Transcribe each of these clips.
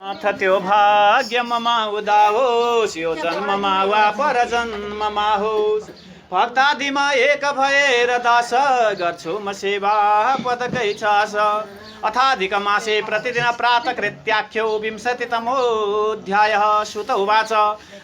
अथ त्यो भाग्य मम उदाहोस् यो जन्ममा वा पर जन्ममा होस् भक्तादिमा एक भएर दास गर्छु म सेवा पदकै छास अथाधिक मासे प्रतिदिन प्रातकृत्याख्यो विंशतितमोऽध्यायः सुत उवाच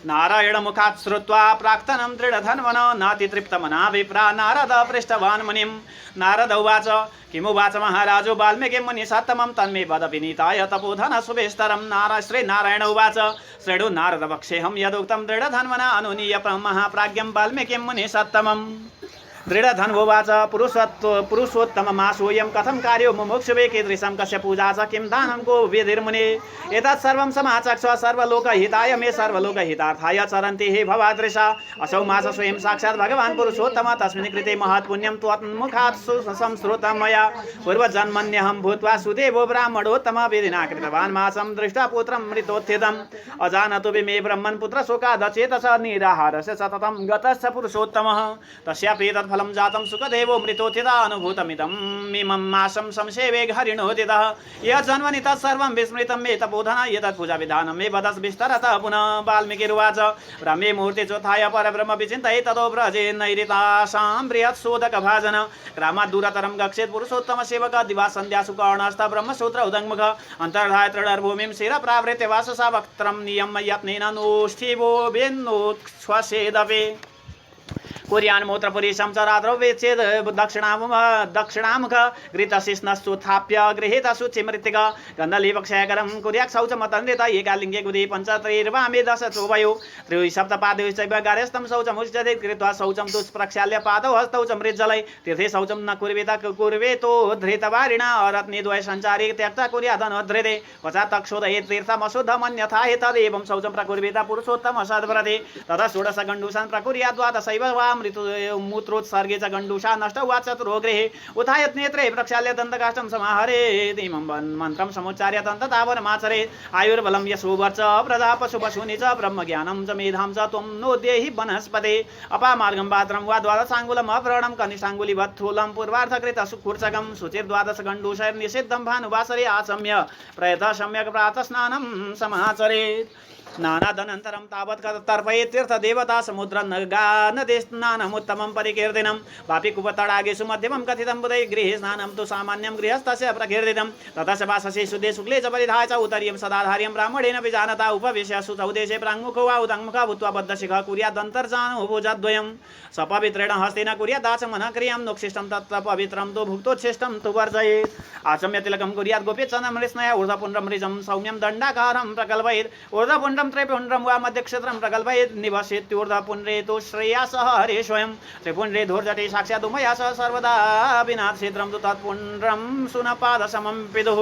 नारायण मुखात् श्रुत्वा प्राक्तनं दृढधन्वन नातितृप्तमना विप्रा नारद पृष्ठवान् मुनिं नारद उवाच किमुवाच महाराजो वाल्मीकि मुनि सत्तमं तन्मे वद विनीताय तपोधन शुभेस्तरं श्रीनारायण उवाच श्रेणु नारद वक्ष्येऽहं यदुक्तं दृढधन्वना अनुनीय महाप्राज्ञं वाल्मीकिं मुनि सत्तमम् दृढधन्वोवाच पुरुषोत्तममासोऽयं कथं कार्यो मुमुक्षुवे कीदृशं कस्य पूजा च किं दानं को विधिर्मुने एतत् सर्वं समाचक्ष सर्वलोकहिताय मे सर्वलोकहितार्थाय चरन्ति हे भवादृशा असौ मास स्वयं साक्षात् भगवान् पुरुषोत्तम तस्मिन् कृते महत्पुण्यं त्वन्मुखात् संश्रुतं मया पूर्वजन्मन्यहं भूत्वा सुदेवो ब्राह्मणोत्तम विधिना कृतवान् मासं दृष्ट्वा पुत्रं मृतोत्थितम् अजानतो मे ब्रह्मन् पुत्रशोकादचेतस निराहारस्य सततं गतश्च पुरुषोत्तमः तस्यापि फलं जातं सुखदेवो मृतोत्थिता अनुभूतमिदं मिमं मासं संसेवे हरिणोदितः यः जन्मनि तत्सर्वं विस्मृतं मे तपोधन एतत् पूजा विधानं मे वदस् विस्तरतः पुनः वाल्मीकिरुवाच ब्रह्मे मूर्ति चोत्थाय परब्रह्म विचिन्तये ततो व्रजे नैरितासां बृहत्सोदक भाजन ग्रामात् दूरतरं गच्छेत् पुरुषोत्तम सेवक दिवा सन्ध्यासु कर्णस्थ ब्रह्मसूत्र उदङ्मुख अन्तर्धाय तृणर्भूमिं शिरप्रावृत्य वाससा वक्त्रं नियम्य यत्नेन नोष्ठिवो वेन्नोच्छ्वसेदपि कुर्यान् मूत्रपुरीशं च रात्रौ वेत्स्येद् दक्षिणामुख घृतशिष्णस्तुत्थाप्य गृहीत शुचिमृत्तिक गन्धलीपक्षयकरं कुर्यात् शौचमतन्त्रित एकालिङ्गे गुदि पञ्चत्रैर्वामे दश चोभयो त्रिसप्तपादयोश्चैव गार्हस्थं शौचमुच्यते कृत्वा शौचं दुष्प्रक्षाल्य पादौ हस्तौ च मृज्जलै तीर्थे शौचं न कुर्वेतो धृतवारिणा अरत्नेद्वय सञ्चारी त्यक्ता कुर्यादनोद्धृते पश्चात् तक्षोदये तीर्थमशुद्धमन्यथा हि तदेवं शौचं प्रकुर्वेत पुरुषोत्तम सद्व्रते ततः षोडश गण्डूषान् प्रकुर्यात् द्वादशैव वा मूत्रोत्सर्गे च गण्डूषा नष्टौ वा चतुरो गृहे उत्थायत् नेत्रे प्रक्षाल्य दन्तकाष्ठं समाहरेत् इमं मन्त्रं समुच्चार्य दन्ततावनमाचरेत् आयुर्बलं यशोवर्च प्रजा पशुपशूनि च ब्रह्मज्ञानं च मेधां च त्वं नोद्येहि वनस्पते अपामार्गं पात्रं वा द्वादशाङ्गुलम् अपरणं कनिष्ठाङ्गुलिवत्थूलं पूर्वार्धकृत सुखूर्चकं शुचिर्द्वादश गण्डूषैर्निषिद्धं भानुवासरे आचम्य प्रयतः सम्यक् प्रातस्नानं समाचरेत् स्नानादनन्तरं तावत् तर्पयेत् तीर्थदेवता समुद्रनगानदे स्नानमुत्तमं परिकीर्तिनं वापि कुपतडागेषु मध्यमं कथितं बुधै गृहे स्नानं तु सामान्यं गृहस्थस्य प्रकीर्तितं ततः च वाससे शुद्धे शुक्ले च परिधाय च उत्तरीयं सदाधार्यं ब्राह्मणेन विजानता उपविश्य सुचौदेशे प्राङ्मुखो वा उदङ्मुखः भूत्वा बद्धशिखः कुर्यादन्तर्जानोपभुजद्वयं सपवित्रेण हस्तेन कुर्यादाचमनः क्रियां नोक्षिष्टं तत्र पवित्रं तु भुक्तोच्छिष्टं तु वर्जयेत् आचम्य तिलकं कुर्यात् गोपीचन्द्रमृत्स्नया ऊर्ध्वपुण्ड्रं मृजं सौम्यं दण्डाकारं प्रकल्पयेत् ऊर्ध्वपुण्ड्रं त्रिपुण्ड्रं वा मध्यक्षत्रं प्रकल्पयेत् निवसेत्यूर्ध्वपुण्ड्रे तु श्रेयासः हरे स्वयं त्रिपुण्ड्रे धूर्जटे साक्षात् उमया सह सर्वदा विना छिद्रं तु तत्पुण्ड्रं सुनपादसमं पितुः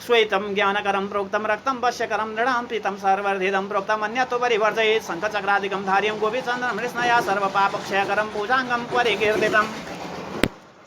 श्वेतं ज्ञानकरं प्रोक्तं रक्तं वश्यकरं नृणां पीतं सर्वर्धिदं प्रोक्तम् अन्यत् परिवर्जयेत् शङ्खचक्रादिकं धार्यं गोपीचन्द्रमृत्स्नया सर्वपापक्षयकरं पूजाङ्गं परिकीर्तितम्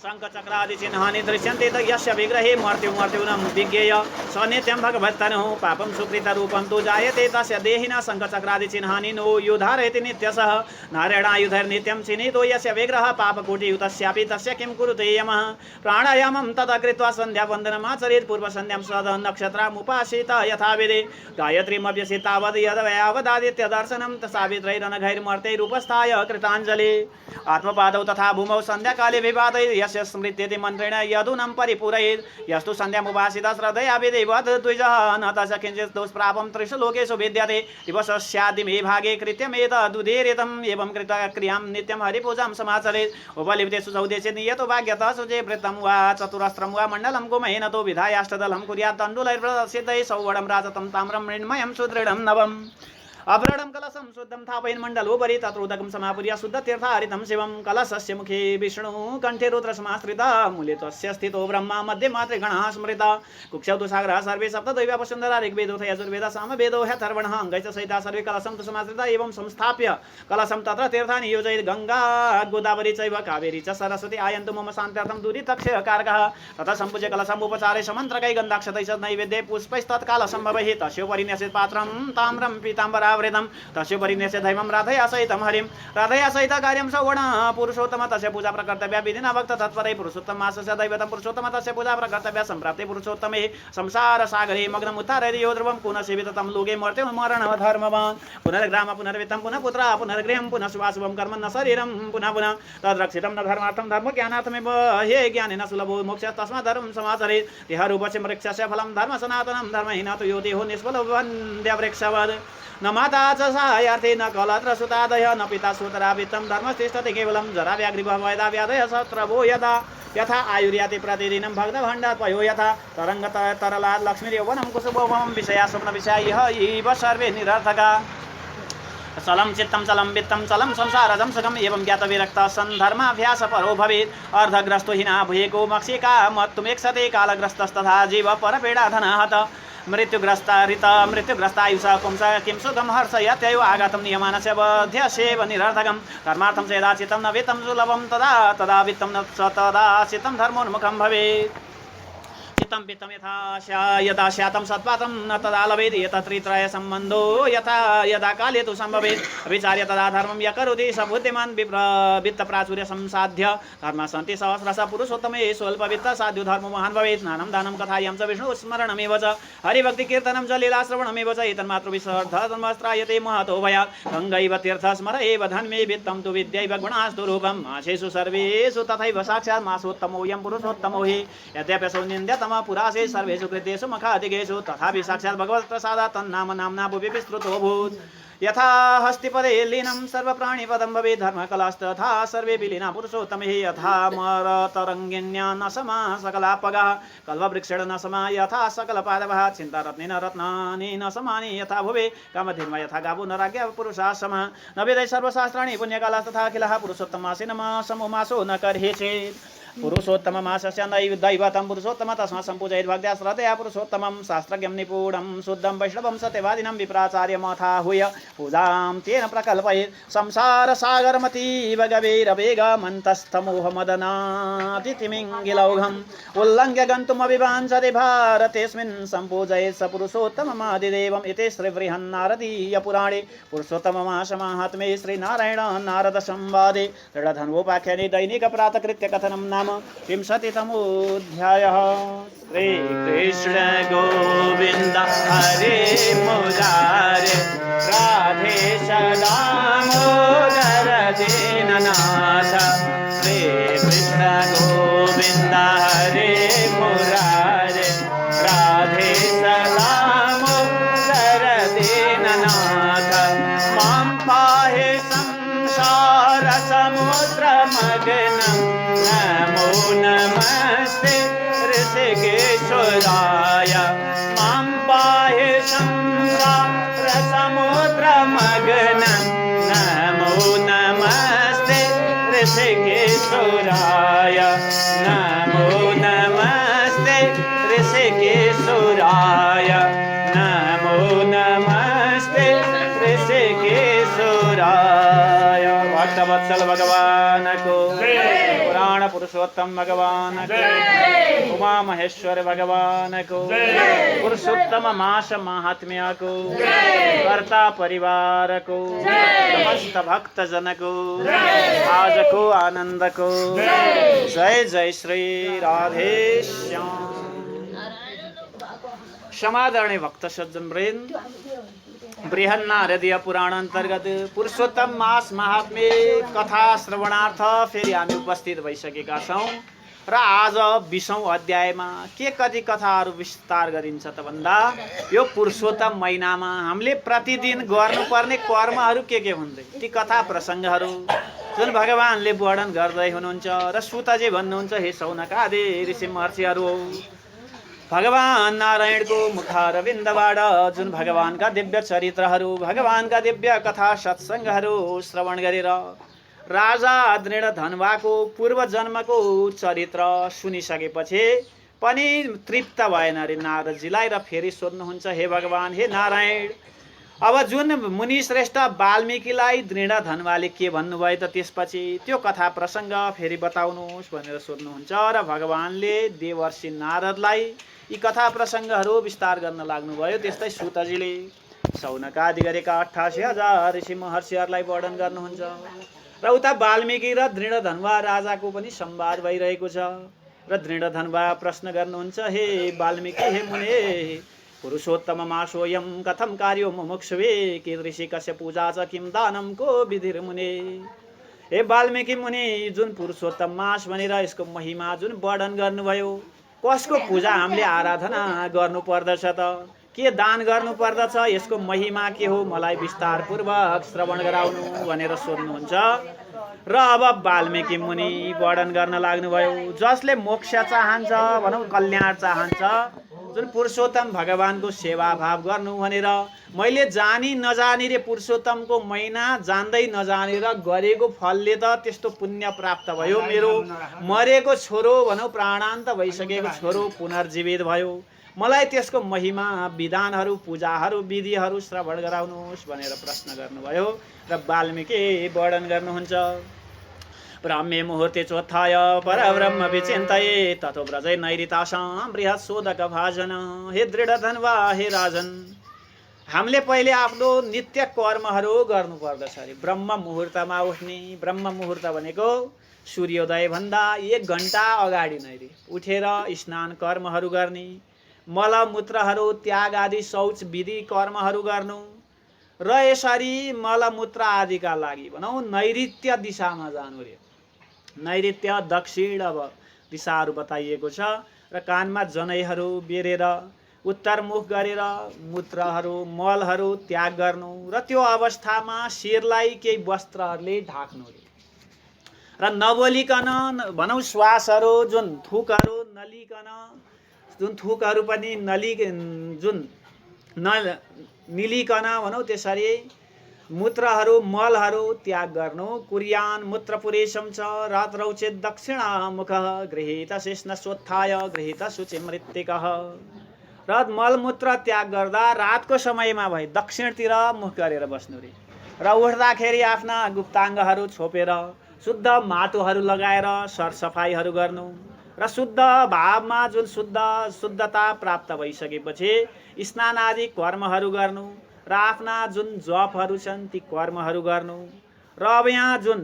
शङ्खचक्रादिचिह्नानि दृश्यन्ते यस्य विग्रहे मृत्युमर्त्युनं विज्ञेय स नित्यं भगवत्तनुः पापं सुकृतरूपं तु जायते तस्य देहिनः शङ्खचक्रादिचिह्नानि नो युधारयति नित्यशः नारायणायुधैर्नित्यं चिह्नितो यस्य विग्रहः पापकोटियुतस्यापि तस्य किं कुरुते यमः प्राणायामं तदा कृत्वा सन्ध्यावन्दनमाचरेत् पूर्वसन्ध्यां सदनक्षत्रमुपासित यथाविधि गायत्रीमभ्यसि तावद् यदवयावदादित्यदर्शनं सावित्रैरनघैर्मर्तैरुपस्थाय कृताञ्जलि आत्मपादौ तथा भूमौ सन्ध्याकाले विवादयेत् यस्य स्मृत्यति मन्त्रेण यदुनं परिपूरयेत् यस्तु सन्ध्यामुपासितः श्रद्धया विधिवत् द्विजः न तस्य किञ्चित् दुष्प्रापं त्रिषु लोकेषु विद्यते दिवसस्यादिमे भागे कृत्यमेतदुदीरितम् एवं कृत्वा क्रियां नित्यं हरिपूजां समाचरेत् उपलिप्तेषु चौदेशे नियतो भाग्यतः शुचे वृत्तं वा चतुरस्त्रं वा मण्डलं कुमहेनतो विधायाष्टदलं कुर्यात् तण्डुलैर्प्रसिद्धैः सौवडं राजतं ताम्रं मृण्मयं सुदृढं नवम् अभ्रणं कलशं शुद्धं स्थापयन् मण्डलोपरि तत्रोदकं समापूर्य शुद्धतीर्थारितं शिवं कलशस्य मुखे विष्णु कण्ठे रुद्रसमाश्रिता मूले तस्य स्थितो ब्रह्मा मध्ये मातृगणः स्मृता कुक्षौ तु सागरः सर्वे सप्तदैव वसुन्धरा ऋग्वेदो यजुर्वेदः सामवेदो ह्यथर्वणः अङ्गैश्च सहिता सर्वे कलशं तु समाश्रिता एवं संस्थाप्य कलशं तत्र तीर्थानि योजयेत् गङ्गा गोदावरी चैव कावेरी च सरस्वती आयन्तु मम शान्त्यर्थं दूरितक्षकारकः ततः सम्पूज्य कलशम् उपचारे समन्त्रकै गन्धाक्षतैः च नैवेद्ये पुष्पैस्तत्कालशं भवेत् तस्योपरि न्यसेत् पात्रं ताम्रं पीताम्बरा आवृतं तस्योपरि निश्चय दैवं राधया सहितं हरिं राधया सहित कार्यं सवर्ण पुरुषोत्तम तस्य पूजा प्रकर्तव्या विधिना भक्त तत्परै पुरुषोत्तम मासस्य दैवतं पुरुषोत्तम तस्य पूजा प्रकर्तव्या सम्प्राप्ते पुरुषोत्तमे संसार सागरे मग्नम् उत्तारयति यो ध्रुवं पुनः सेवित तं लोके मर्त्यं मरण धर्मवान् पुनर्ग्राम पुनर्वित्तं पुनः पुत्र पुनर्गृहं पुनः शुभाशुभं कर्म न शरीरं पुनः पुनः तद्रक्षितं न धर्मार्थं धर्मज्ञानार्थमेव हे ज्ञानेन सुलभो मोक्षः तस्मात् धर्मं समाचरेत् देहरूपस्य वृक्षस्य फलं धर्म सनातनं धर्महीन तु यो देहो निष्फलो वन्द्यवृक्षवत् न माता च सहायार्थे न कलत्र सुतादय न पिता सुतरा वित्तं धर्मस्तिष्ठति केवलं जरा व्याघ्रिभवदा व्याधय शत्रवो यथा आयुर्याति प्रतिदिनं भग्नभण्डात् पयो यथा तरङ्ग तरलात् लक्ष्मीर्यौवनं कुसुमोभं विषया स्वप्नविषया इव सर्वे निरर्थका चलं चित्तं चलं वित्तं चलं संसारजं सुखम् एवं ज्ञातविरक्तः सन् धर्माभ्यास परो भवेत् अर्धग्रस्तो हिना भूयेको मक्षिका मत्तुमेक्षते कालग्रस्तस्तथा जीव परपीडा धनहत मृत्युग्रस्तायुषा पुंस किं सुखं हर्षयत्यैव आगतं नियमानस्य बध्यसेव निरर्थकं कर्मार्थं चेदा चित्तं न वित्तं सुलभं तदा वित्तं न तदा चित्तं धर्मोन्मुखं भवेत् चित्तं वित्तं यदा स्यातं सत्पातं न तदा लभेत् एतत्रित्रय सम्बन्धो यदा काले तु सम्भवेत् विचार्य तदा धर्मं य करोति स बुद्धिमान् वित्तप्राचुर्य संसाध्य धर्मः सन्ति सहस्रश पुरुषोत्तमे स्वल्पवित्त साध्यो धर्मो महान् भवेत् स्नानं दानं कथायां च विष्णु स्मरणमेव च हरिभक्तिकीर्तनं च लीलाश्रवणमेव च एतन्मातृविसर्धर्मस्त्रायते महतो भयात् गङ्गैव तीर्थस्मर एव धन्मे वित्तं तु विद्यैव गुणास्तु रूपं मासेषु सर्वेषु तथैव साक्षात् मासोत्तमोऽयं पुरुषोत्तमो हि यद्यप्यसौ निन्द्यतम पुरासे सर्वेषु कृतेषु मखाधिकेषु तथापि साक्षात् भगवत्प्रसादात् तन्नाम नाम्ना भुवि विस्तृतोऽभूत् यथा हस्तिपदे लीनं सर्वप्राणिपदं भवेत् धर्मकलास्तथा सर्वे विलीना पुरुषोत्तमे यथा मरतरङ्गिन्या न समा सकलापगाः कल्पवृक्षेण न समा यथा सकलपादवः चिन्तारत्नेन रत्नानि न समानि यथा भुवे कामधेन्वा यथा गावो न राज्ञा पुरुषाः समः न वेदै सर्वशास्त्राणि पुण्यकालास्तथा अखिलः पुरुषोत्तमासे नमः समो मासो न कर्हेचेत् पुरुषोत्तम मासस्य दैवतं पुरुषोत्तम तस्मात् सम्पूजयेत् भक्त्या श्रद्धया पुरुषोत्तमं शास्त्रज्ञं निपुणं शुद्धं वैष्णवं सत्यवादिनं विप्राचार्यमथाहूय पूजां तेन प्रकल्पयेत् संसारसागरमतीव गभीरवेगमन्तस्थमोहमदनातिथिमिङ्गिलौघम् उल्लङ्घ्य गन्तुमभिवाञ्छति भारतेऽस्मिन् सम्पूजयेत् स पुरुषोत्तममादिदेवम् इति श्रीबृहन्नारदीयपुराणे पुरुषोत्तममासमाहात्म्ये श्रीनारायण नारद संवादे दृढधन्वोपाख्याने दैनिकप्रातकृत्यकथनं नाम विंशतितमोऽध्यायः श्रीकृष्ण गोविन्द हरे मुरारे राधेश दामोदर दीननाथ श्रीकृष्ण गोविन्द हरे मुरारे राधेश दामोदर दीननाथ मां पाहि संसार समुद्रमग्नं नमो नमस्ते ऋषिकेश्वराय मां पाहि संसार समुद्रमग्नं नमो नमस्ते ऋषिकेश्वराय नमो नमस्ते ऋषिकेश्वराय नमो नमस्ते ऋषिकेश्वराय भक्तवत्सल भगवान को पुराण पुरुषोत्तम भगवान को उमा महेश्वर भगवान को पुरुषोत्तम मास महात्म्य को कर्ता परिवार को समस्त भक्त जन को आज को आनंद को जय जय श्री राधे श्याम। समादरणीय भक्त सज्जन वृंद बृहन्नारदीय पुराण अंतर्गत पुरुषोत्तम मास महात्म्य कथा श्रवणार्थ फेरि हामी उपस्थित भइसकेका छौं र आज 20औं अध्यायमा के कति कथाहरू विस्तार गरिन्छ त भन्दा यो पुरुषोत्तम महिनामा हामीले प्रतिदिन गर्नुपर्ने कर्महरू के हुन्छन् ती कथा प्रसंगहरू जुन भगवानले वर्णन गर्दै हुनुहुन्छ र सुतजी भन्नुहुन्छ हे शौनकादि ऋषि महर्षिहरू भगवान नारायणको मुखारविन्दबाट जुन भगवानका दिव्य चरित्रहरू भगवानका दिव्य कथा सत्संगहरू श्रवण गरेर राजा दृढधन्वाको पूर्व जन्मको चरित्र सुनिसकेपछि पनि तृप्त भएन रे नारदजीलाई र फेरि सोध्नुहुन्छ हे भगवान हे नारायण अब जुन मुनि श्रेष्ठ वाल्मीकिलाई दृढधन्वाले के भन्नुभयो त त्यसपछि त्यो कथा प्रसंग फेरि बताउनुहोस् भनेर सोध्नुहुन्छ र भगवानले देवर्षि नारदलाई यी कथा प्रसंगहरू विस्तार गर्न लाग्नुभयो। त्यस्तै सुतजीले शौनक आदि गरेका 88,000 ऋषि महर्षिहरूलाई वर्णन गर्नुहुन्छ। र उता वाल्मीकि र दृढधनुवा राजाको पनि संवाद भइरहेको छ। र दृढधनुवा प्रश्न गर्नुहुन्छ, हे वाल्मीकि, हे मुने, पुरुषोत्तममासोऽयं कथं कार्यो मुमुक्षुवे कीदृशी कस्य पूजा च किं दानं को विधिर्मुने। हे वाल्मीकि मुनि, जुन पुरुषोत्तम मास भनेर यसको महिमा जुन वर्णन गर्नुभयो, कसको पूजा हामीले आराधना गर्नु पर्दछ त, के दान गर्नु पर्दछ, यसको महिमा के हो, मलाई विस्तारपूर्वक श्रवण गराउनु भनेर सोध्नुहुन्छ। र अब वाल्मीकि मुनि वर्णन गर्न लाग्नुभयो। जसले मोक्ष चाहन्छ, भनौँ कल्याण चाहन्छ, जुन पुरुषोत्तम भगवानको सेवा भाव गर्नु भनेर मैले जानी नजानी रे पुरुषोत्तमको महिना जान्दै नजानेर गरेको फलले त त्यस्तो पुण्य प्राप्त भयो। मेरो मरेको छोरो, भनौँ प्राणान्त भइसकेको छोरो पुनर्जीवित भयो, मलाई त्यसको महिमा, विधानहरू, पूजाहरू, विधिहरू श्रवण गराउनुहोस् भनेर प्रश्न गर्नुभयो। र वाल्मीकि वर्णन गर्नुहुन्छ। ब्राह्मे मुहूर्ते चोत्थाय परब्रह्म विचिन्तये ततो व्रजै नैरितासां बृहत् शोधक भाजन। हे दृढधनुवा, हे राजन, हामीले पहिले आफ्नो नित्य कर्महरू गर्नुपर्दछ अरे। ब्रह्म मुहुर्तमा उठ्ने, ब्रह्म मुहुर्त भनेको सूर्योदय भन्दा 1 घण्टा अगाडि नै रे उठेर स्नान कर्महरू गर्ने, मलमूत्रहरू त्याग आदि शौच विधि कर्महरू गर्नु, र यसरी मलमूत्र आदिका लागि भनौँ नैऋत्य दिशामा जानु रे। नैऋत्य दक्षिण अब दिशाहरू बताइएको छ। र कानमा जनैहरू बेरेर उत्तरमुख गरेर मूत्रहरू, मलहरू त्याग गर्नु, र त्यो अवस्थामा शिरलाई केही वस्त्रहरूले ढाक्नु रे। र नबोलिकन, भनौँ श्वासहरू, जुन थुकहरू नलिकन, जुन थुकहरू पनि निलिकन, भनौँ त्यसरी मूत्रहरू, मलहरू त्याग गर्नु। कुर्यान मूत्रपुरेशं च रात्रौ चेत् दक्षिणामुखः गृहीत शेषनश्वोत्थाय गृहीत शुचिमृत्तिकः। र मलमूत्र त्याग गर्दा रातको समयमा भए दक्षिणतिर मुख गरेर बस्नु रे। र उठ्दाखेरि आफ्ना गुप्ताङ्गहरू छोपेर शुद्ध माटोहरू लगाएर सरसफाइहरू गर्नु। र शुद्ध भावमा जुन शुद्धता प्राप्त भइसकेपछि स्नान आदि कर्महरू गर्नु, र आफ्ना जुन जपहरू छन् ती कर्महरू गर्नु। र अब यहाँ जुन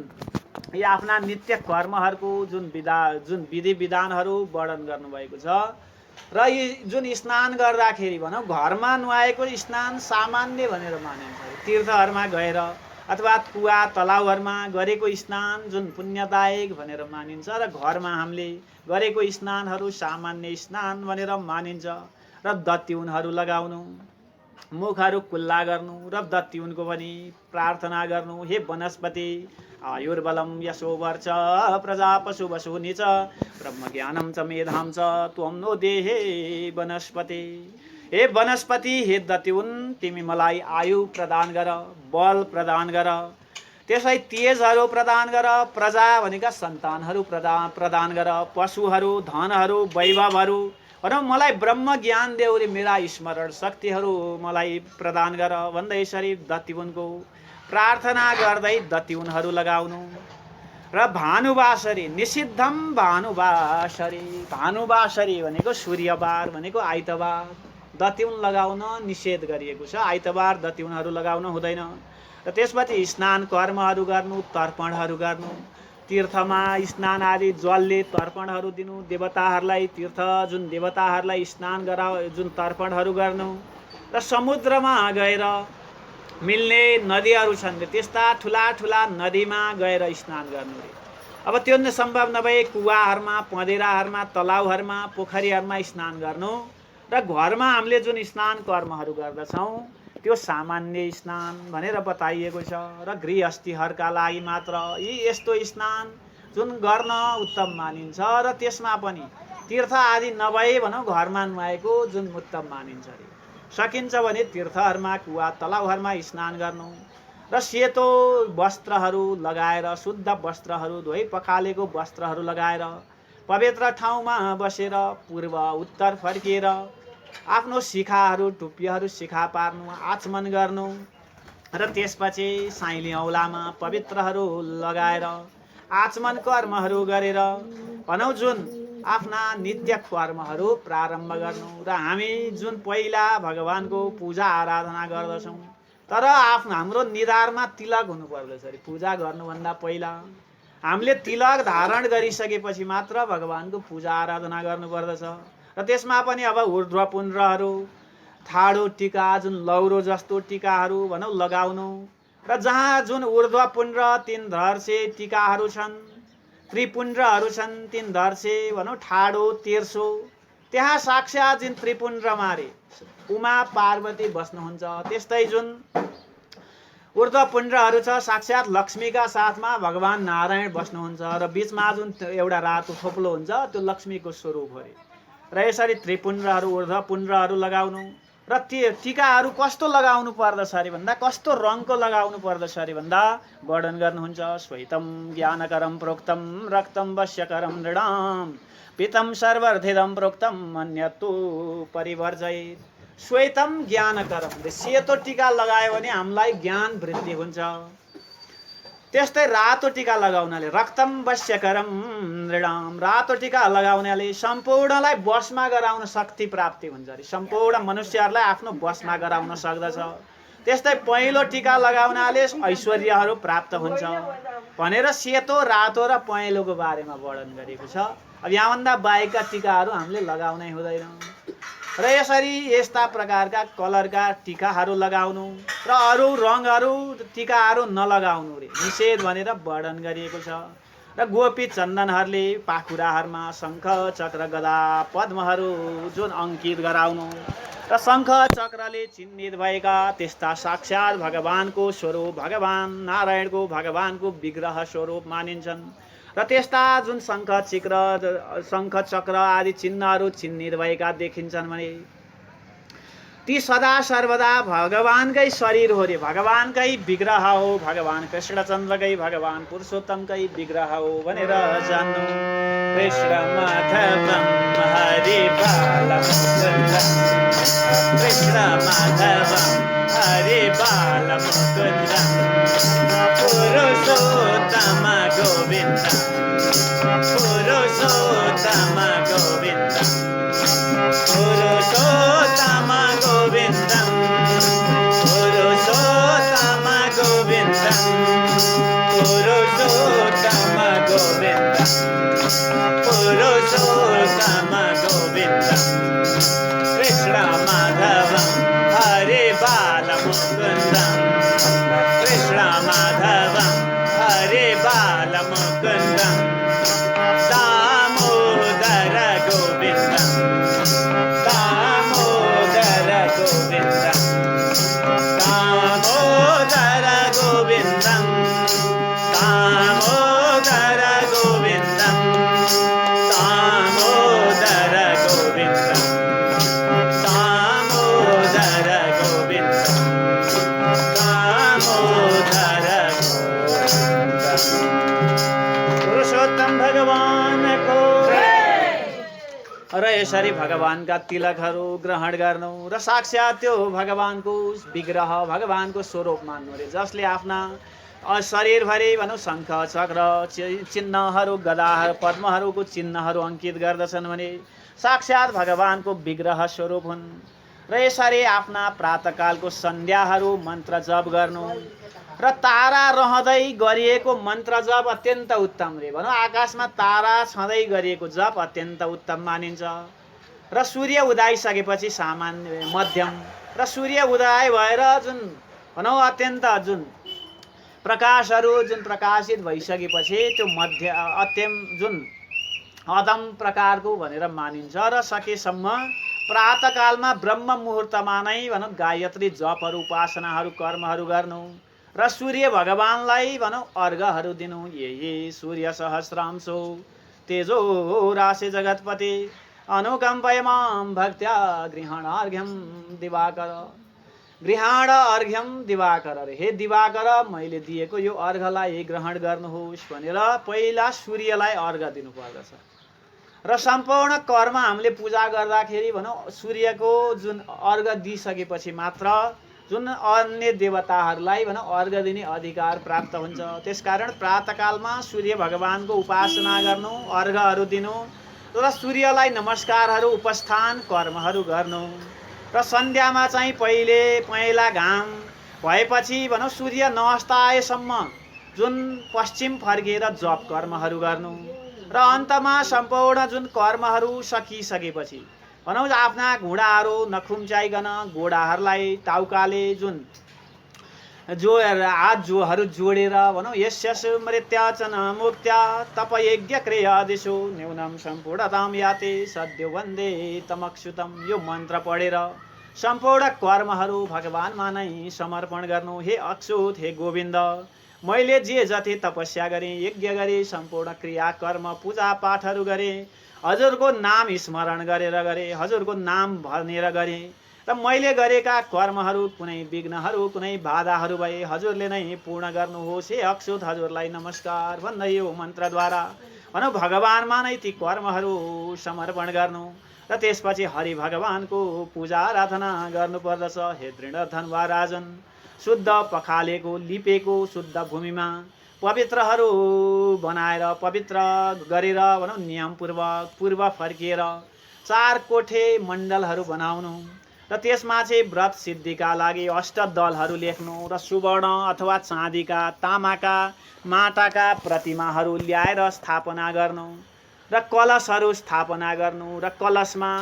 यो आफ्ना नित्य कर्महरूको जुन विधि विधानहरू वर्णन गर्नुभएको छ। र यी जुन स्नान गर्दाखेरि भनौँ घरमा नुहाएको स्नान सामान्य भनेर मानिन्छ। तीर्थहरूमा गएर अथवा कुवा तलाउहरूमा गरेको स्नान जुन पुण्यदायक भनेर मानिन्छ, र घरमा हामीले गरेको स्नानहरू सामान्य स्नान भनेर मानिन्छ। र दत्युनहरू लगाउनु, मुखहरू कुल्ला गर्नु, र दत्युनको पनि प्रार्थना गर्नु। हे वनस्पति, आयुर्बलं यशोवर्च प्रजा पशु वसूनि च ब्रह्मज्ञानं च मेधां च त्वं नो देहे वनस्पति। हे वनस्पति, हे दत्युन, तिमी मलाई आयु प्रदान गर, बल प्रदान गर, त्यसै तेजहरू प्रदान गर, प्रजा भनेका सन्तानहरू प्रदान गर, पशुहरू, धनहरू, वैभवहरू, भनौँ मलाई ब्रह्म ज्ञान देऊ रे, मेरा स्मरण शक्तिहरू मलाई प्रदान गर भन्दै यसरी दत्युनको प्रार्थना गर्दै दत्युनहरू लगाउनु। र भानुवासरी, निषिद्धम भानुवासरी, भानुवासरी भनेको सूर्यबार भनेको आइतबार, दत्युन लगाउन निषेध गरिएको छ। आइतबार दत्युनहरू लगाउन हुँदैन। र त्यसपछि स्नान कर्महरू गर्नु, तर्पणहरू गर्नु, तीर्थमा स्नान आदि जलले तर्पणहरू दिनु, देवताहरूलाई तीर्थ जुन देवताहरूलाई स्नान जुन तर्पणहरू गर्नु। र समुद्रमा गएर मिल्ने नदीहरू छन् त्यस्ता ठुला ठुला नदीमा गएर स्नान गर्नु रे। अब त्यो सम्भव नभए कुवाहरूमा, पँधेराहरूमा, तलाउहरूमा, पोखरीहरूमा स्नान गर्नु। र घरमा हामीले जुन स्नान कर्महरू गर्दछौँ त्यो सामान्य स्नान भनेर बताइएको छ। र गृहस्थीहरूका लागि मात्र यस्तो स्नान जुन गर्न उत्तम मानिन्छ। र त्यसमा पनि तीर्थ आदि नभए भनौँ घरमा नुहाएको जुन उत्तम मानिन्छ रे। सकिन्छ भने तीर्थहरूमा, कुवा तलाउहरूमा स्नान गर्नु। र सेतो वस्त्रहरू लगाएर, शुद्ध वस्त्रहरू, धोइ पखालेको वस्त्रहरू लगाएर पवित्र ठाउँमा बसेर पूर्व उत्तर फर्किएर आफ्नो शिखाहरू, टुप्पीहरू शिखा पार्नु, आचमन गर्नु। र त्यसपछि साइली औलामा पवित्रहरू लगाएर आचमन कर्महरू गरेर भनौँ जुन आफ्ना नित्य कर्महरू प्रारम्भ गर्नु र हामी जुन पहिला भगवानको पूजा आराधना गर्दछौँ तर हाम्रो निधारमा तिलक हुनुपर्दछ अरे पूजा गर्नुभन्दा पहिला हामीले तिलक धारण गरिसकेपछि मात्र भगवानको पूजा आराधना गर्नुपर्दछ र त्यसमा पनि अब ऊर्ध्व पुण्ड्रहरू ठाडो टीका जुन लौरो जस्तो टीकाहरू भनौँ लगाउनु र जहाँ जुन ऊर्ध्व पुण्ड्र 3 धर्से टीकाहरू छन् त्रिपुण्ड्रहरू छन् 3 धर्से भनौँ ठाडो तेर्सो त्यहाँ साक्षात् जुन त्रिपुण्ड्रमा रे उमा पार्वती बस्नुहुन्छ त्यस्तै जुन ऊर्ध्व पुण्ड्रहरू छ साक्षात् लक्ष्मीका साथमा भगवान नारायण बस्नुहुन्छ र बीचमा जुन एउटा रातो थोप्लो हुन्छ त्यो लक्ष्मीको स्वरूप हो रे र यसरी त्रिपुण्ड्रहरू ऊर्ध्व पुण्ड्रहरू लगाउनु र टीकाहरू कस्तो लगाउनु पर्दछ अरे भन्दा कस्तो रङको लगाउनु पर्दछ अरे भन्दा वर्णन गर्नुहुन्छ श्वेतम ज्ञानकरम प्रोक्तम रक्तम वश्यकरम नृणाम पीतम सर्वर्धिदम प्रोक्तम अन्यतु परिवर्जयेत् श्वेतम ज्ञानकरम सेतो टीका लगायो भने हामीलाई ज्ञान वृद्धि हुन्छ त्यस्तै रातो टीका लगाउनाले रक्तम वश्यकरम नृणाम रातो टीका लगाउनाले सम्पूर्णलाई वशमा गराउन शक्ति प्राप्ति हुन्छ अरे सम्पूर्ण मनुष्यहरूलाई आफ्नो वशमा गराउन सक्दछ त्यस्तै पहेँलो टीका लगाउनाले ऐश्वर्यहरू प्राप्त हुन्छ भनेर सेतो रातो र पहेँलोको बारेमा वर्णन गरेको छ अब यहाँभन्दा बाहेकका टीकाहरू हामीले लगाउनै हुँदैन र यसरी यस्ता प्रकारका कलरका टीकाहरू लगाउनु र अरू रङहरू टीकाहरू नलगाउनु रे निषेध भनेर वर्णन गरिएको छ र गोपी चन्दनहरूले पाखुराहरूमा शङ्ख चक्र गदा पद्महरू जुन अङ्कित गराउनु र शङ्ख चक्रले चिन्हित भएका त्यस्ता साक्षात् भगवानको स्वरूप भगवान नारायणको भगवानको विग्रह स्वरूप मानिन्छन् र त्यस्ता जुन शङ्ख चक्र आदि चिन्हहरू चिन्हित भएका देखिन्छन् भने ती सदा सर्वदा भगवानकै शरीर हो रे भगवानकै विग्रह हो भगवान कृष्णचन्द्रकै भगवान पुरुषोत्तमकै विग्रह हो भनेर जान्नु कृष्ण माधवम हरि बालम कृष्ण माधवम हरि बालम पुरुषोत्तम गोविन्द पुरुषोत्तम गोविन्द पुरुषोत्तम गोविन्द पुरुषोत्तम गोविन्द पुरुषोत्तम गोविन्द पुरुषोत्तम गोविन्द कृष्ण माधव हरे बाल मुकुन्द कृष्ण माधव हरे बाल मुकुन्द दामोदर गोविन्द दामोदर गोविन्द दामोदर गोविन्द दामोदर गोविन्द दामोदर गोविन्द दामोदर गोविन्द दामोदर पुरुषोत्तम भगवानको र यसरी भगवानका तिलकहरू ग्रहण गर्नु र साक्षात् त्यो भगवानको विग्रह भगवानको स्वरूप मान्नु रे जसले आफ्ना शरीरभरि भनौँ शङ्ख चक्र चिन्हहरू गदाहरू पद्महरूको चिन्हहरू अङ्कित गर्दछन् भने साक्षात् भगवानको विग्रह स्वरूप हुन् र यसरी आफ्ना प्रातःकालको सन्ध्याहरू मन्त्र जप गर्नु र तारा रहँदै गरिएको मन्त्र जप अत्यन्त उत्तम रे भनौँ आकाशमा तारा छँदै गरिएको जप अत्यन्त उत्तम मानिन्छ र सूर्य उदाइसकेपछि सामान्य मध्यम र सूर्य उदय भएर जुन भनौँ अत्यन्त जुन प्रकाशहरू जुन प्रकाशित भइसकेपछि त्यो मध्य अत्यम जुन अदम प्रकारको भनेर मानिन्छ र सकेसम्म प्रातःकालमा ब्रह्म मुहुर्तमा नै भनौँ गायत्री जपहरू उपासनाहरू कर्महरू गर्नु र सूर्य भगवानलाई भनौँ अर्घहरू दिनु ये सूर्य सहस्रांशो तेजो राशि जगतपति अनुकम्पयमां भक्त्या गृहाणार्घ्यं दिवाकर गृहाण अर्घ्यम दिवाकर हे दिवाकर मैले दिएको यो अर्घलाई ग्रहण गर्नुहोस् भनेर पहिला सूर्यलाई अर्घ दिनुपर्दछ र सम्पूर्ण कर्म हामीले पूजा गर्दाखेरि भनौँ सूर्यको जुन अर्घ दिइसकेपछि मात्र जुन अन्य देवताहरूलाई भनौँ अर्घ दिने अधिकार प्राप्त हुन्छ त्यसकारण प्रातःकालमा सूर्य भगवानको उपासना गर्नु अर्घहरू दिनु र सूर्यलाई नमस्कारहरू उपस्थान कर्महरू गर्नु र सन्ध्यामा चाहिँ पहिला घाम भएपछि भनौँ सूर्य नअस्ताएसम्म जुन पश्चिम फर्केर जप कर्महरू गर्नु र अन्तमा सम्पूर्ण जुन कर्महरू सकिसकेपछि भनौँ आफ्ना घुँडाहरू नखुम्च्याइकन घोडाहरूलाई टाउकाले जुन जोहरू जोडेर भनौँ यस्य मृत्या च न मुक्त्या तपयज्ञ क्रियादिषु न्यूनं सम्पूर्णतां याते सद्यो वन्दे तमक्षुतम। यो मन्त्र पढेर सम्पूर्ण कर्महरू भगवानमा नै समर्पण गर्नु। हे अच्युत, हे गोविन्द, मैले जे जति तपस्या गरेँ, यज्ञ गरेँ, सम्पूर्ण क्रिया कर्म पूजा पाठहरू गरेँ, हजुरको नाम स्मरण गरेर हजुरको नाम भनेर गरेँ र मैले गरेका कर्महरू कुनै विघ्नहरू कुनै बाधाहरू भए हजुरले नै पूर्ण गर्नुहोस्। हे अच्युत, हजुरलाई नमस्कार भन्दै यो मन्त्रद्वारा भनौँ भगवानमा नै ती कर्महरू समर्पण गर्नु र त्यसपछि हरि भगवानको पूजा आराधना गर्नुपर्दछ। हे दृढ धनवा राजन, शुद्ध पखालेको लिपेको शुद्ध भूमिमा पवित्रहरू बनाएर पवित्र गरेर भनौँ नियमपूर्वक पूर्व फर्किएर 4 कोठे मण्डलहरू बनाउनु र त्यसमा चाहिँ व्रत सिद्धिका लागि अष्टदलहरू लेख्नु र सुवर्ण अथवा चाँदीका, तामाका, माटाका प्रतिमाहरू ल्याएर स्थापना गर्नु र कलशहरू स्थापना गर्नु र कलशमा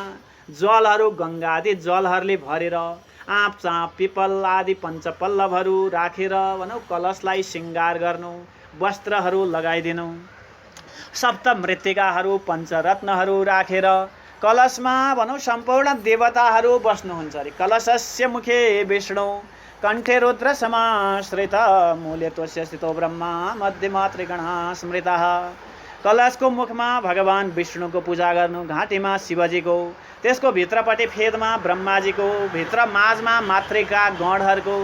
जलहरू गङ्गा आदि जलहरूले भरेर आँप चाँप पिपल आदि पञ्चपल्लवहरू राखेर भनौँ कलशलाई श्रृङ्गार गर्नु, वस्त्रहरू लगाइदिनु, सप्त मृत्तिकाहरू पञ्चरत्नहरू राखेर कलशमा भनौँ सम्पूर्ण देवताहरू बस्नुहुन्छ अरे। कलशस्य मुखे विष्णु कण्ठे रुद्र समाश्रित मूले त्वस्य स्थितो ब्रह्मा मध्यमा त्रिगणा स्मृतः। कलशको मुखमा भगवान विष्णुको पूजा गर्नु, घाँटीमा शिवजीको, त्यसको भित्रपट्टि फेदमा ब्रह्माजीको, भित्र माझमा मातृका गणहरूको,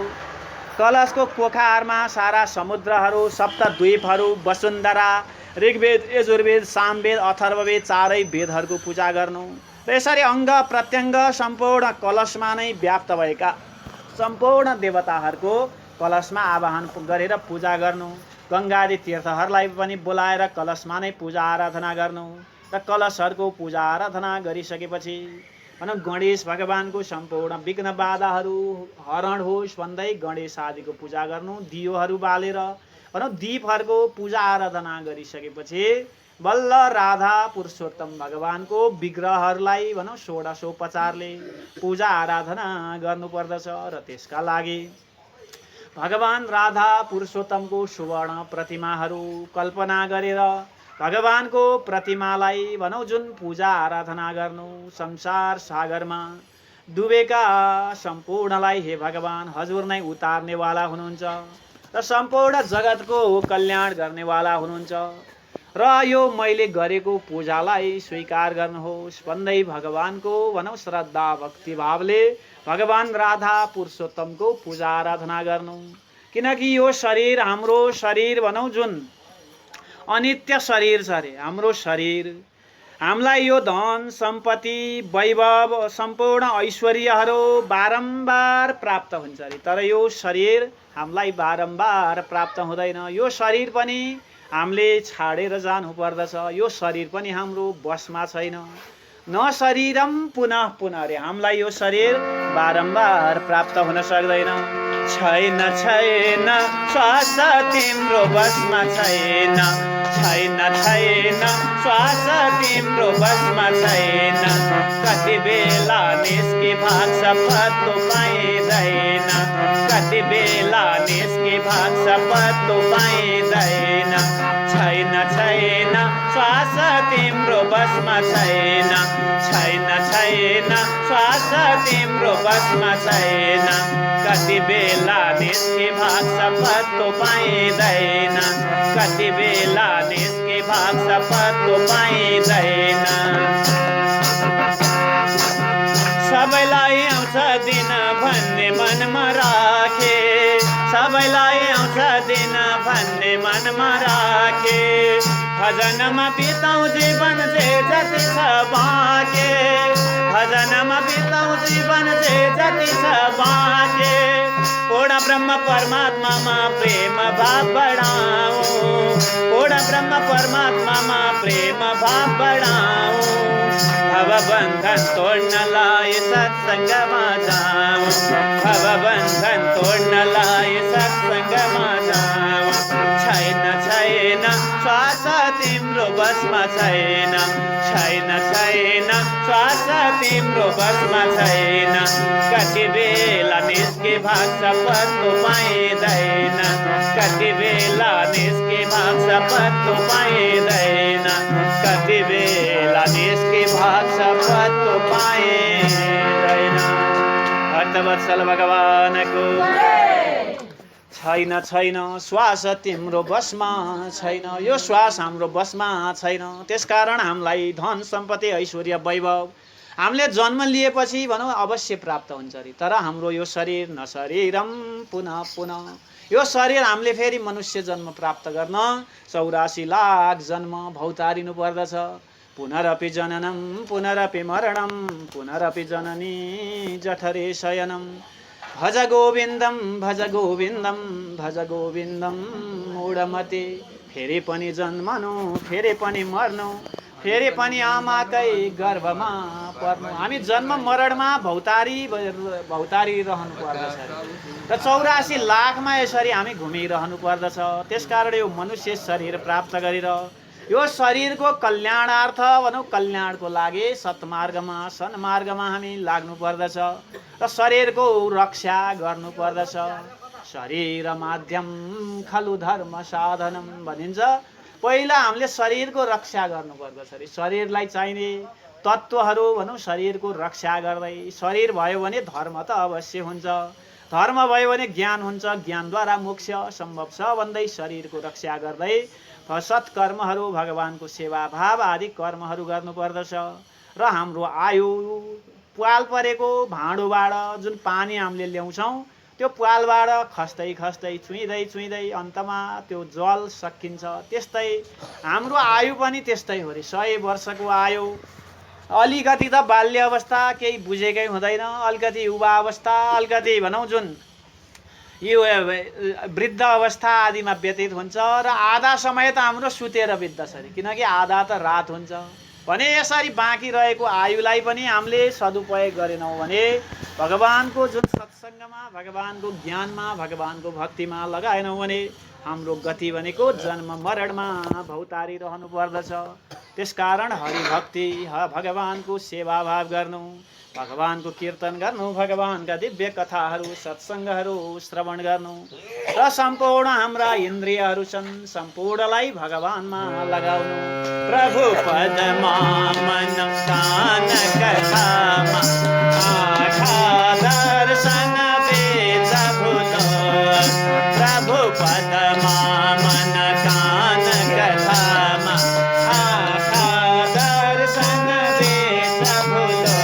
कलशको कोखारमा सारा समुद्रहरू, सप्तद्वीपहरू, वसुन्धरा, ऋग्वेद, यजुर्वेद, सामवेद, अथर्ववेद 4 वेदहरूको पूजा गर्नु र यसरी अङ्ग प्रत्यङ्ग सम्पूर्ण कलशमा नै व्याप्त भएका सम्पूर्ण देवताहरूको कलशमा आवाहन गरेर पूजा गर्नु। गङ्गादी तीर्थहरूलाई पनि बोलाएर कलशमा नै पूजा आराधना गर्नु र कलशहरूको पूजा आराधना गरिसकेपछि भनौँ गणेश भगवानको सम्पूर्ण विघ्न बाधाहरू हरण होस् भन्दै गणेश आदिको पूजा गर्नु। दियोहरू बालेर भनौँ दीपहरूको पूजा आराधना गरिसकेपछि बल्ल राधा पुरुषोत्तम भगवानको विग्रहहरूलाई भनौँ 16उपचारले पूजा आराधना गर्नुपर्दछ र त्यसका लागि भगवान राधा पुरुषोत्तमको सुवर्ण प्रतिमाहरू कल्पना गरेर भगवानको प्रतिमालाई भनौँ जुन पूजा आराधना गर्नु। संसार सागरमा डुबेका सम्पूर्णलाई हे भगवान हजुर नै उतार्नेवाला हुनुहुन्छ र सम्पूर्ण जगतको कल्याण गर्नेवाला हुनुहुन्छ र यो मैले गरेको पूजालाई स्वीकार गर्नुहोस् भन्दै भगवानको भनौँ श्रद्धा भक्ति भावले भगवान राधा पुरुषोत्तमको पूजा आराधना गर्नु। किनकि यो शरीर हाम्रो शरीर भनौँ जुन अनित्य शरीर छ अरे। हाम्रो शरीर हामीलाई यो धन सम्पत्ति वैभव सम्पूर्ण ऐश्वर्यहरू बारम्बार प्राप्त हुन्छ अरे, तर यो शरीर हामीलाई बारम्बार प्राप्त हुँदैन। यो शरीर पनि हामीले छाडेर जानुपर्दछ। यो शरीर पनि हाम्रो बसमा छैन। न शरीरम पुनः पुनः अरे, हामीलाई यो शरीर बारम्बार प्राप्त हुन सक्दैन। छैन छैन श्वास तिम्रो बसमा छैन, छैन छैन श्वास तिम्रो बसमा छैन, कति बेला निस्के भाग्छ पत्तो पाइँदैन, कति बेला निस्के भाग्छ पत्तो पाइँदैन। छैन छैन श्वास तिम्रो बसमा छैन, छैन छैन श्वास तिम्रो बसमा छैन, कति बेला निस्के भाग्छ पत्तो पाइँदैन, कति बेला निस्के भाग्छ पत्तो पाइँदैन। सबैलाई आउँछ दिन भन्ने मनमा राखे, सबैलाई आउँछ दिन भन्ने मनमा राखे, भजनमा बिताउ जीवन जे जति छ बाँके, भजनमा बिताउ जीवन जे जति छ बाँके, पूर्ण ब्रह्म परमात्मामा प्रेम भाव बढाऊ पूर्ण ब्रह्म परमात्मामा प्रेम भाव बढाऊ भवबन्धन तोड्नलाई सत्सङ्गमा जाऊ भवबन्धन तोड्नलाई सत्सङ्गमा जाऊ छैन छैन श्वास तिम्रो बसमा छैन छैन छैन श्वास तिम्रो बसमा छैन कति बेला निस्के भाग्छ पत्तो पाइँदैन कति बेला निस्के भाग्छ पत्तो पाइँदैन कति बेला निस्के भाग्छ पत्तो पाइँदैन। भक्तवत्सल भगवानको छैन छैन श्वास तिम्रो बसमा छैन यो श्वास हाम्रो बसमा छैन त्यसकारण हामीलाई धन सम्पत्ति ऐश्वर्य वैभव हामीले जन्म लिएपछि भनौँ अवश्य प्राप्त हुन्छ अरे तर हाम्रो यो शरीर न शरीरम पुनः पुनः यो शरीर हामीले फेरि मनुष्य जन्म प्राप्त गर्न 84 लाख जन्म भौतारिनु पर्दछ पुनरपि जननम पुनरपि मरणम पुनरपि जननी जठरे शयनम भज गोविन्दम भज गोविन्दम भज गोविन्दम मूढमते फेरि पनि जन्मनु फेरि पनि मर्नु फेरि पनि आमाकै गर्भमा पर्नु हामी जन्म मरणमा भौतारी रहनु पर्दछ र 84 लाखमा यसरी हामी घुमिरहनु पर्दछ त्यसकारण यो मनुष्य शरीर प्राप्त गरेर यो शरीरको कल्याणार्थ भनौँ कल्याणको लागि सत्मार्गमा सन्मार्गमा हामी लाग्नु पर्दछ र शरीरको रक्षा गर्नु पर्दछ शरीर माध्यम खलु धर्म साधनम भनिन्छ पहिला हामीले शरीरको रक्षा गर्नु पर्दछ अरे शरीरलाई चाहिने तत्त्वहरू भनौँ शरीरको रक्षा गर्दै शरीर भयो भने धर्म त अवश्य हुन्छ धर्म भयो भने ज्ञान हुन्छ ज्ञानद्वारा मोक्ष सम्भव छ भन्दै शरीरको रक्षा गर्दै सत्कर्महरू भगवानको सेवा भाव आदि कर्महरू गर्नुपर्दछ र हाम्रो आयु प्वाल परेको भाँडोबाट जुन पानी हामीले ल्याउँछौँ त्यो प्वालबाट खस्दै खस्दै छुइँदै छुइँदै अन्तमा त्यो जल सकिन्छ त्यस्तै हाम्रो आयु पनि त्यस्तै हो रे 100 वर्षको आयु अलिकति त बाल्य अवस्था केही बुझेकै हुँदैन अलिकति युवा अवस्था अलिकति भनौँ जुन यो वृद्ध अवस्था आदिमा व्यतीत हुन्छ र आधा समय त हाम्रो सुतेर बित्दछ अरे किनकि आधा त रात हुन्छ भने यसरी बाँकी रहेको आयुलाई पनि हामीले सदुपयोग गरेनौँ भने भगवानको जुन सत्सङ्गमा भगवानको ज्ञानमा भगवानको भक्तिमा लगाएनौँ भने हाम्रो गति भनेको जन्म मरणमा भौतारी रहनु पर्दछ त्यसकारण हरिभक्ति भगवानको सेवा भाव गर्नु भगवानको कीर्तन गर्नु भगवानका दिव्य कथाहरू सत्सङ्गहरू श्रवण गर्नु र सम्पूर्ण हाम्रा इन्द्रियहरू छन् सम्पूर्णलाई भगवानमा लगाउनु प्रभु पदमा मन कान कथामा आँखा दर्शन वेद भुलो प्रभु पदमा मन कान कथामा आँखा दर्शन वेद भुलो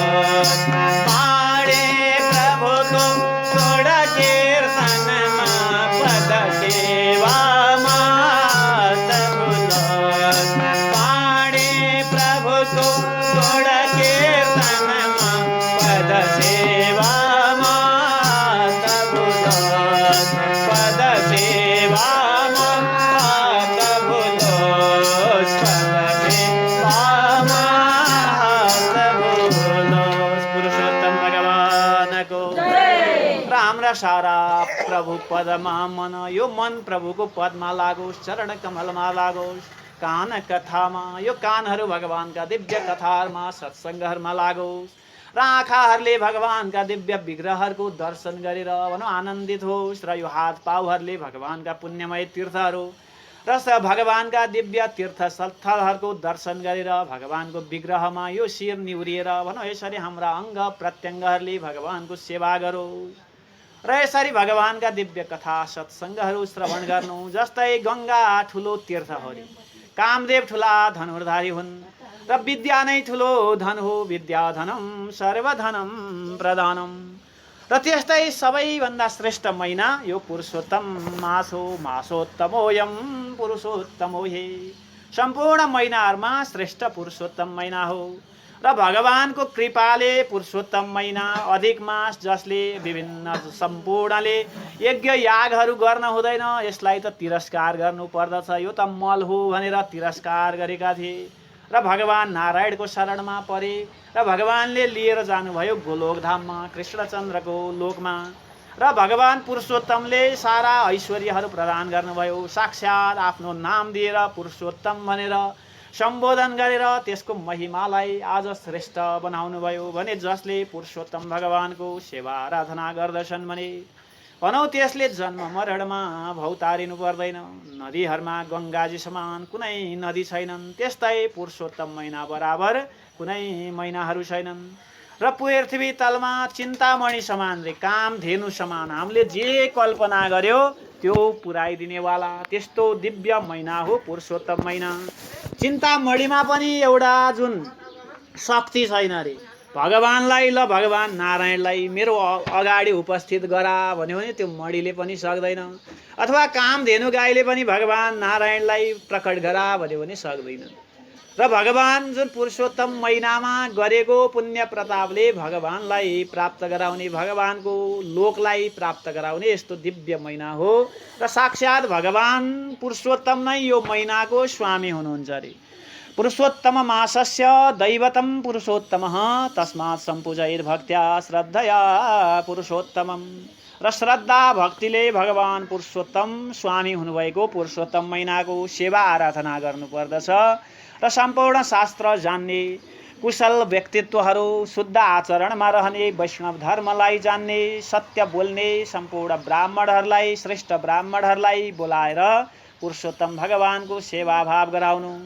पाडे प्रभुको छोड कीर्तनमा पद सेवामा भुलो पाडे प्रभुको छोड कीर्तनमा पद सेवामा भुलो पद सेवामा भुलो पद सेवामा भुलो पुरुषोत्तम भगवानको राम्रा सारा प्रभु पदमा मन यो मन प्रभुको पदमा लागोस् चरण कमलमा लागोस् कान कथामा यो कानहरू भगवानका दिव्य कथाहरूमा सत्सङ्गहरूमा लागोस् र आँखाहरूले भगवानका दिव्य विग्रहहरूको दर्शन गरेर भनौँ आनन्दित होस् र यो हात पाउहरूले भगवानका पुण्यमय तीर्थहरू र भगवानका दिव्य तीर्थ स्थलहरूको दर्शन गरेर भगवानको विग्रहमा यो शिर निहुरिएर भनौँ यसरी हाम्रा अङ्ग प्रत्यङ्गहरूले भगवानको सेवा गरोस् र यसरी भगवानका दिव्य कथा सत्सङ्गहरू श्रवण गर्नु जस्तै गङ्गा ठुलो तीर्थ हो रे कामदेव ठुला धनुर्धारी हुन् र विद्या नै ठुलो धन हो विद्या धनम सर्वधनम प्रदानम र त्यस्तै सबैभन्दा श्रेष्ठ महिना यो पुरुषोत्तम मास हो मासोत्तमोयम पुरुषोत्तमो हे सम्पूर्ण महिनाहरूमा श्रेष्ठ पुरुषोत्तम महिना हो र भगवानको कृपाले पुरुषोत्तम महिना अधिक मास जसले विभिन्न सम्पूर्णले यज्ञ यागहरू गर्न हुँदैन, यसलाई त तिरस्कार गर्नु पर्दछ, यो त मल हो भनेर तिरस्कार गरेका थिए र भगवान नारायणको शरणमा परे र भगवानले लिएर जानुभयो गोलोकधाममा कृष्णचन्द्रको लोकमा र भगवान पुरुषोत्तमले सारा ऐश्वर्यहरू प्रदान गर्नुभयो। साक्षात् आफ्नो नाम दिएर पुरुषोत्तम भनेर सम्बोधन गरेर त्यसको महिमालाई आज श्रेष्ठ बनाउनु भयो भने जसले पुरुषोत्तम भगवानको सेवा आराधना गर्दछन् भने भनौँ त्यसले जन्म मरणमा भौतारिनु पर्दैन। नदीहरूमा गङ्गाजी समान कुनै नदी छैनन्, त्यस्तै पुरुषोत्तम महिना बराबर कुनै महिनाहरू छैनन् र पृथ्वी तलमा चिन्तामणि समान रे कामधेनु समान हामीले जे कल्पना गर्यो त्यो पुराइदिनेवाला त्यस्तो दिव्य महिना हो पुरुषोत्तम महिना। चिन्तामणिमा पनि एउटा जुन शक्ति छैन रे, भगवानलाई ल भगवान नारायणलाई मेरो अगाडि उपस्थित गरा भन्यो भने त्यो मणिले पनि सक्दैन, अथवा कामधेनु गाईले पनि भगवान नारायणलाई प्रकट गरा भन्यो भने सक्दैन। र भगवान जुन पुरुषोत्तम महिनामा गरेको पुण्य प्रतापले भगवानलाई प्राप्त गराउने, भगवानको लोकलाई प्राप्त गराउने यस्तो दिव्य महिना हो र साक्षात् भगवान पुरुषोत्तम नै यो महिनाको स्वामी हुनुहुन्छ अरे। पुरुषोत्तम मासस्य दैवतम पुरुषोत्तमः तस्मात् सम्पूजयेत् भक्त्या श्रद्धया पुरुषोत्तमम्। र श्रद्धा भक्तिले भगवान पुरुषोत्तम स्वामी हुनुभएको पुरुषोत्तम महिनाको सेवा आराधना गर्नुपर्दछ र सम्पूर्ण शास्त्र जान्ने कुशल व्यक्तित्वहरू, शुद्ध आचरणमा रहने, वैष्णव धर्मलाई जान्ने, सत्य बोल्ने सम्पूर्ण ब्राह्मणहरूलाई, श्रेष्ठ ब्राह्मणहरूलाई बोलाएर पुरुषोत्तम भगवानको सेवा भाव गराउनु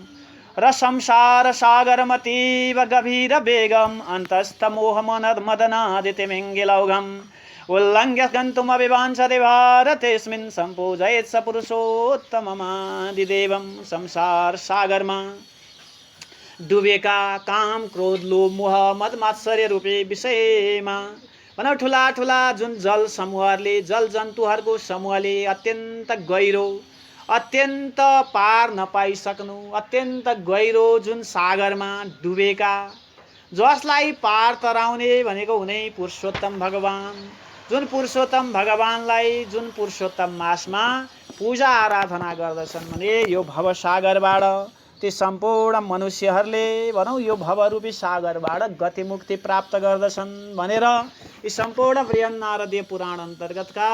र संसार सागरमतीव गभीर वेगम अन्तस्थ मोह मदनादितिमिङ्गिलौघम् उल्लङ्घ्य गन्तुमभिवाञ्छते भारतेऽस्मिन् सम्पूजयेत् स पुरुषोत्तममादिदेवम्। संसार सागरमा डुबेका काम क्रोध लोभ मोह मद मात्सर्य रूपी विषयमा भनौँ ठुला ठुला जुन जल समूहहरूले, जल जन्तुहरूको समूहले अत्यन्त गहिरो, अत्यन्त पार नपाइसक्नु, अत्यन्त गहिरो जुन सागरमा डुबेका, जसलाई पार तराउने भनेको हुनै पुरुषोत्तम भगवान। जुन पुरुषोत्तम भगवानलाई जुन पुरुषोत्तम मासमा पूजा आराधना गर्दछन् भने यो भवसागरबाट ती सम्पूर्ण मनुष्यहरूले भनौँ यो भवरूपी सागरबाट गतिमुक्ति प्राप्त गर्दछन् भनेर यी सम्पूर्ण बृहन् नारदीय पुराण अन्तर्गतका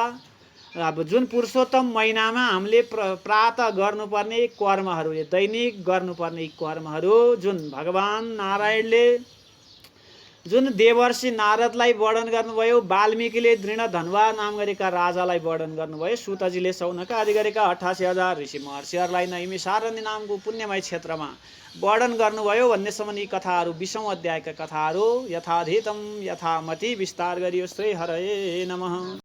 अब जुन पुरुषोत्तम महिनामा हामीले प्रातः गर्नुपर्ने कर्महरू, दैनिक गर्नुपर्ने कर्महरू जुन भगवान नारायणले जुन देवर्षि नारदलाई वर्णन गर्नुभयो, वाल्मीकिले दृढधन्वा नाम गरेका राजालाई वर्णन गर्नुभयो, सुतजीले सौनक आदि गरेका 88,000 ऋषि महर्षिहरूलाई नैमिषारण्य नामको पुण्यमय क्षेत्रमा वर्णन गर्नुभयो भन्नेसम्म यी कथाहरू 20औं अध्यायका कथाहरू यथाधीतम यथामति विस्तार गरियो। श्री हरये नमः।